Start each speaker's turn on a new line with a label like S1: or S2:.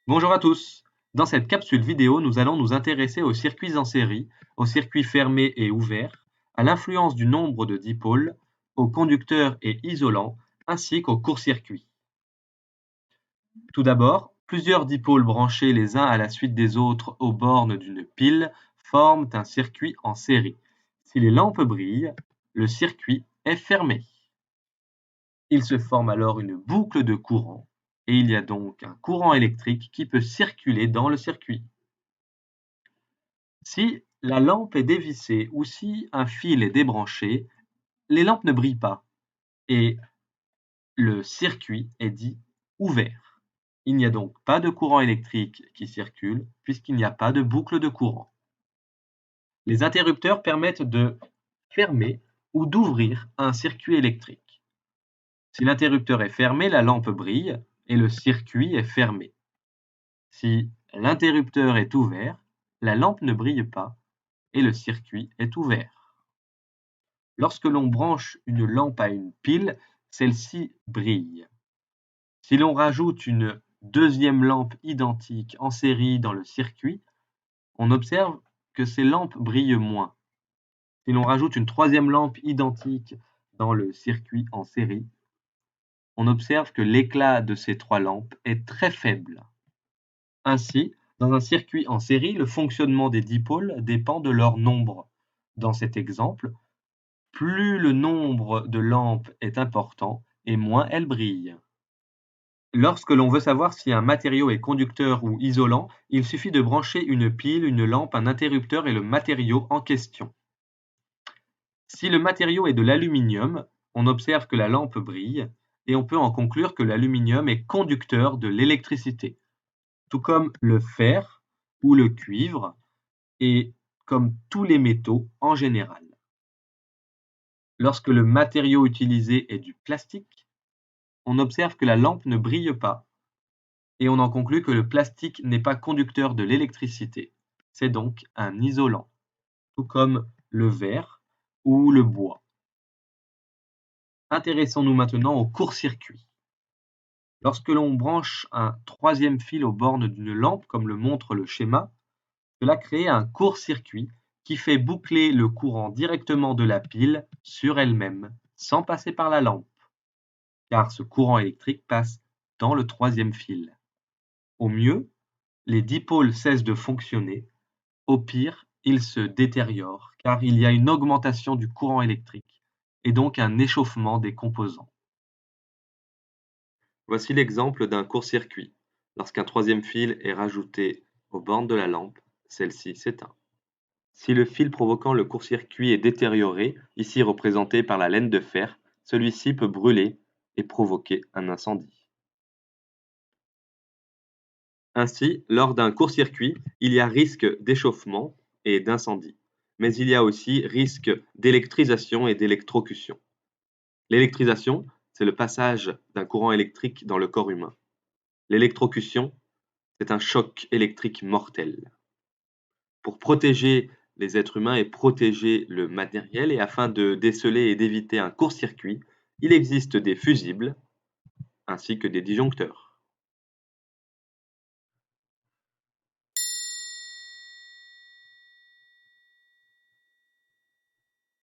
S1: Bonjour à tous. Dans cette capsule vidéo, nous allons nous intéresser aux circuits en série, aux circuits fermés et ouverts, à l'influence du nombre de dipôles, aux conducteurs et isolants, ainsi qu'aux courts-circuits. Tout d'abord, plusieurs dipôles branchés les uns à la suite des autres aux bornes d'une pile forment un circuit en série. Si les lampes brillent, le circuit est fermé. Il se forme alors une boucle de courant et il y a donc un courant électrique qui peut circuler dans le circuit. Si la lampe est dévissée ou si un fil est débranché, les lampes ne brillent pas et le circuit est dit ouvert. Il n'y a donc pas de courant électrique qui circule puisqu'il n'y a pas de boucle de courant. Les interrupteurs permettent de fermer ou d'ouvrir un circuit électrique. Si l'interrupteur est fermé, la lampe brille et le circuit est fermé. Si l'interrupteur est ouvert, la lampe ne brille pas et le circuit est ouvert. Lorsque l'on branche une lampe à une pile, celle-ci brille. Si l'on rajoute une deuxième lampe identique en série dans le circuit, on observe que ces lampes brillent moins. Si l'on rajoute une troisième lampe identique dans le circuit en série, on observe que l'éclat de ces trois lampes est très faible. Ainsi, dans un circuit en série, le fonctionnement des dipôles dépend de leur nombre. Dans cet exemple, plus le nombre de lampes est important et moins elles brillent. Lorsque l'on veut savoir si un matériau est conducteur ou isolant, il suffit de brancher une pile, une lampe, un interrupteur et le matériau en question. Si le matériau est de l'aluminium, on observe que la lampe brille et on peut en conclure que l'aluminium est conducteur de l'électricité, tout comme le fer ou le cuivre et comme tous les métaux en général. Lorsque le matériau utilisé est du plastique, on observe que la lampe ne brille pas et on en conclut que le plastique n'est pas conducteur de l'électricité. C'est donc un isolant, tout comme le verre ou le bois. Intéressons-nous maintenant au court-circuit. Lorsque l'on branche un troisième fil aux bornes d'une lampe, comme le montre le schéma, cela crée un court-circuit qui fait boucler le courant directement de la pile sur elle-même, sans passer par la lampe, car ce courant électrique passe dans le troisième fil. Au mieux, les dipôles cessent de fonctionner, au pire, ils se détériorent car il y a une augmentation du courant électrique et donc un échauffement des composants. Voici l'exemple d'un court-circuit. Lorsqu'un troisième fil est rajouté aux bornes de la lampe, celle-ci s'éteint. Si le fil provoquant le court-circuit est détérioré, ici représenté par la laine de fer, celui-ci peut brûler et provoquer un incendie. Ainsi, lors d'un court-circuit, il y a risque d'échauffement et d'incendie, mais il y a aussi risque d'électrisation et d'électrocution. L'électrisation, c'est le passage d'un courant électrique dans le corps humain. L'électrocution, c'est un choc électrique mortel. Pour protéger les êtres humains et protéger le matériel, et afin de déceler et d'éviter un court-circuit, il existe des fusibles ainsi que des disjoncteurs.